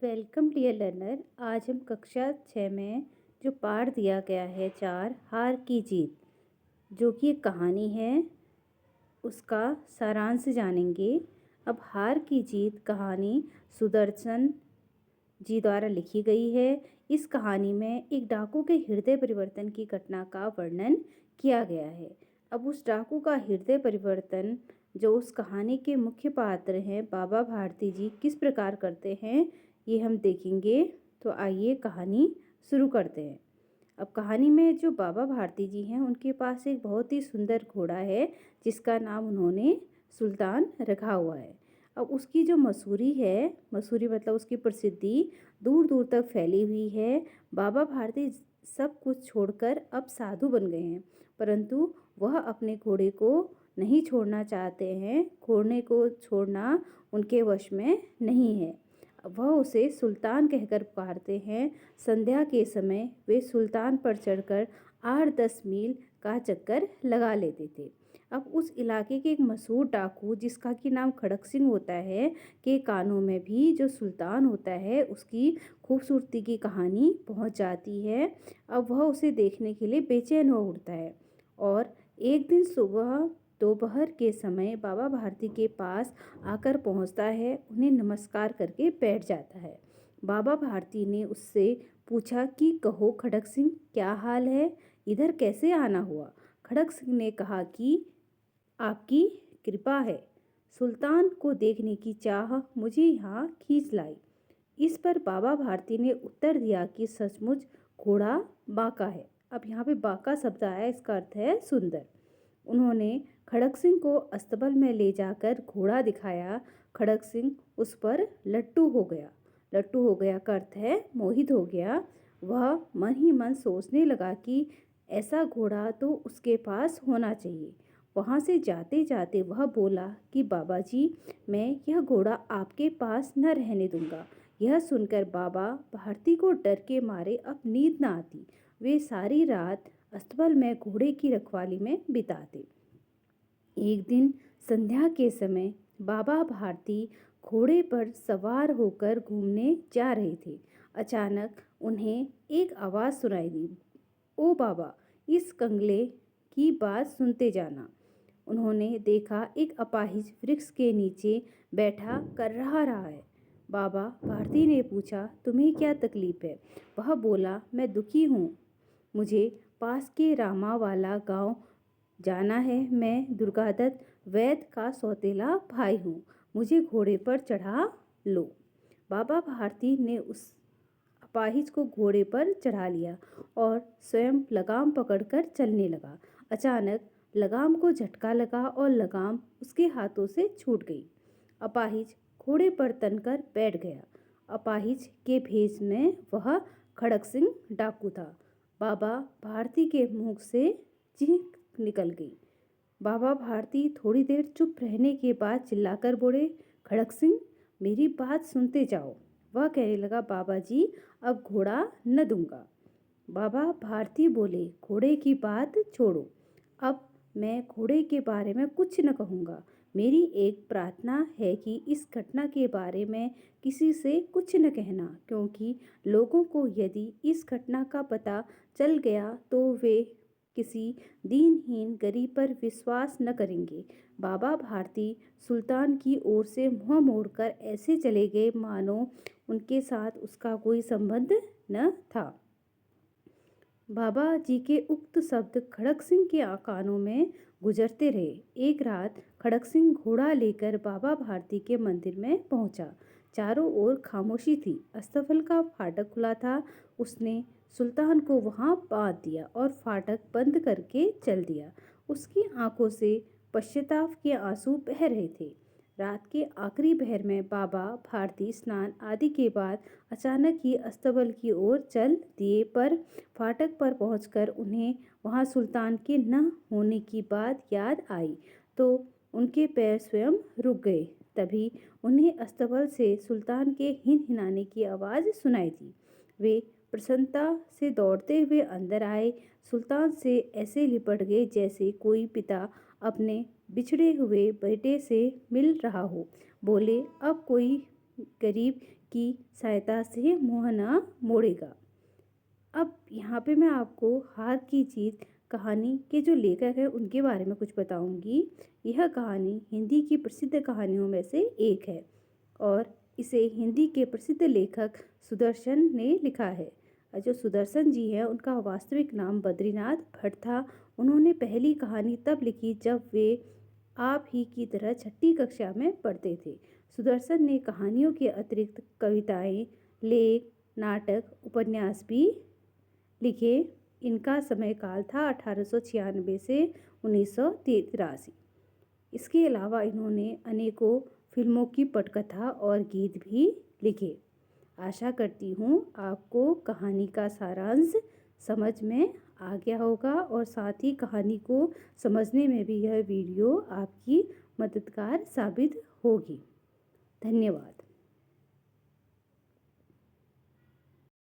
Welcome dear learner. आज हम कक्षा 6 में जो पाठ दिया गया है 4 हार की जीत, जो कि एक कहानी है, उसका सारांश जानेंगे। अब हार की जीत कहानी सुदर्शन जी द्वारा लिखी गई है। इस कहानी में एक डाकू के हृदय परिवर्तन की घटना का वर्णन किया गया है। अब उस डाकू का हृदय परिवर्तन जो उस कहानी के मुख्य पात्र हैं बाबा भारती जी किस प्रकार करते हैं, ये हम देखेंगे। तो आइए कहानी शुरू करते हैं। अब कहानी में जो बाबा भारती जी हैं उनके पास एक बहुत ही सुंदर घोड़ा है जिसका नाम उन्होंने सुल्तान रखा हुआ है। अब उसकी जो मशहूरी है, मशहूरी मतलब उसकी प्रसिद्धि दूर दूर तक फैली हुई है। बाबा भारती सब कुछ छोड़कर अब साधु बन गए हैं, परंतु वह अपने घोड़े को नहीं छोड़ना चाहते हैं। घोड़े को छोड़ना उनके वश में नहीं है। वह उसे सुल्तान कहकर पुकारते हैं। संध्या के समय वे सुल्तान पर चढ़कर 8-10 मील का चक्कर लगा लेते थे। अब उस इलाके के एक मशहूर डाकू जिसका कि नाम खड़क सिंह होता है, के कानों में भी जो सुल्तान होता है उसकी खूबसूरती की कहानी पहुंच जाती है। अब वह उसे देखने के लिए बेचैन हो उठता है और एक दिन सुबह दोपहर के समय बाबा भारती के पास आकर पहुंचता है, उन्हें नमस्कार करके बैठ जाता है। बाबा भारती ने उससे पूछा कि कहो खड़क सिंह, क्या हाल है, इधर कैसे आना हुआ। खड़क सिंह ने कहा कि आपकी कृपा है, सुल्तान को देखने की चाह मुझे यहाँ खींच लाई। इस पर बाबा भारती ने उत्तर दिया कि सचमुच घोड़ा बांका है। अब यहाँ पे बांका शब्द आया, इसका अर्थ है सुंदर। उन्होंने खड़क सिंह को अस्तबल में ले जाकर घोड़ा दिखाया। खड़क सिंह उस पर लट्टू हो गया। लट्टू हो गया का अर्थ है मोहित हो गया। वह मन ही मन सोचने लगा कि ऐसा घोड़ा तो उसके पास होना चाहिए। वहाँ से जाते जाते वह बोला कि बाबा जी, मैं यह घोड़ा आपके पास न रहने दूंगा। यह सुनकर बाबा भारती को डर के मारे अब नींद न आती। वे सारी रात अस्तबल में घोड़े की रखवाली में बिताते। एक दिन संध्या के समय बाबा भारती घोड़े पर सवार होकर घूमने जा रहे थे। अचानक उन्हें एक आवाज़ सुनाई दी, ओ बाबा, इस कंगले की बात सुनते जाना। उन्होंने देखा एक अपाहिज वृक्ष के नीचे बैठा कर रहा है। बाबा भारती ने पूछा, तुम्हें क्या तकलीफ है। वह बोला, मैं दुखी हूँ, मुझे पास के रामावाला गांव जाना है। मैं दुर्गादत्त वैद्य का सौतेला भाई हूँ, मुझे घोड़े पर चढ़ा लो। बाबा भारती ने उस अपाहिज को घोड़े पर चढ़ा लिया और स्वयं लगाम पकड़कर चलने लगा। अचानक लगाम को झटका लगा और लगाम उसके हाथों से छूट गई। अपाहिज घोड़े पर तनकर बैठ गया। अपाहिज के भेष में वह खड़क सिंह डाकू था। बाबा भारती के मुंह से चीख निकल गई। बाबा भारती थोड़ी देर चुप रहने के बाद चिल्लाकर बोले, खड़क सिंह, मेरी बात सुनते जाओ। वह कहने लगा, बाबा जी, अब घोड़ा न दूंगा। बाबा भारती बोले, घोड़े की बात छोड़ो, अब मैं घोड़े के बारे में कुछ न कहूँगा। मेरी एक प्रार्थना है कि इस घटना के बारे में किसी से कुछ न कहना, क्योंकि लोगों को यदि इस घटना का पता चल गया तो वे किसी दीनहीन गरीब पर विश्वास न करेंगे। बाबा भारती सुल्तान की ओर से मुँह मोड़कर ऐसे चले गए मानो उनके साथ उसका कोई संबंध न था। बाबा जी के उक्त शब्द खड़क सिंह के कानों में गुजरते रहे। एक रात खड़क सिंह घोड़ा लेकर बाबा भारती के मंदिर में पहुंचा। चारों ओर खामोशी थी। अस्तबल का फाटक खुला था। उसने सुल्तान को वहां बांध दिया और फाटक बंद करके चल दिया। उसकी आंखों से पश्चाताप के आंसू बह रहे थे। रात के आखिरी पहर में बाबा भारती स्नान आदि के बाद अचानक ही अस्तबल की ओर चल दिए, पर फाटक पर पहुंचकर उन्हें वहां सुल्तान के न होने की बात याद आई तो उनके पैर स्वयं रुक गए। तभी उन्हें अस्तबल से सुल्तान के हिनहिनाने की आवाज़ सुनाई दी। वे प्रसन्नता से दौड़ते हुए अंदर आए। सुल्तान से ऐसे लिपट गए जैसे कोई पिता अपने बिछड़े हुए बेटे से मिल रहा हो। बोले, अब कोई गरीब की सहायता से मुँह न मोड़ेगा। अब यहाँ पे मैं आपको हार की जीत कहानी के जो लेखक हैं उनके बारे में कुछ बताऊंगी। यह कहानी हिंदी की प्रसिद्ध कहानियों में से एक है और इसे हिंदी के प्रसिद्ध लेखक सुदर्शन ने लिखा है। जो सुदर्शन जी हैं उनका वास्तविक नाम बद्रीनाथ भट्ट था। उन्होंने पहली कहानी तब लिखी जब वे आप ही की तरह छठी कक्षा में पढ़ते थे। सुदर्शन ने कहानियों के अतिरिक्त कविताएं, लेख, नाटक, उपन्यास भी लिखे। इनका समय काल था 1896 से 1983। इसके अलावा इन्होंने अनेकों फिल्मों की पटकथा और गीत भी लिखे। आशा करती हूँ आपको कहानी का सारांश समझ में आ गया होगा और साथ ही कहानी को समझने में भी यह वीडियो आपकी मददगार साबित होगी। धन्यवाद।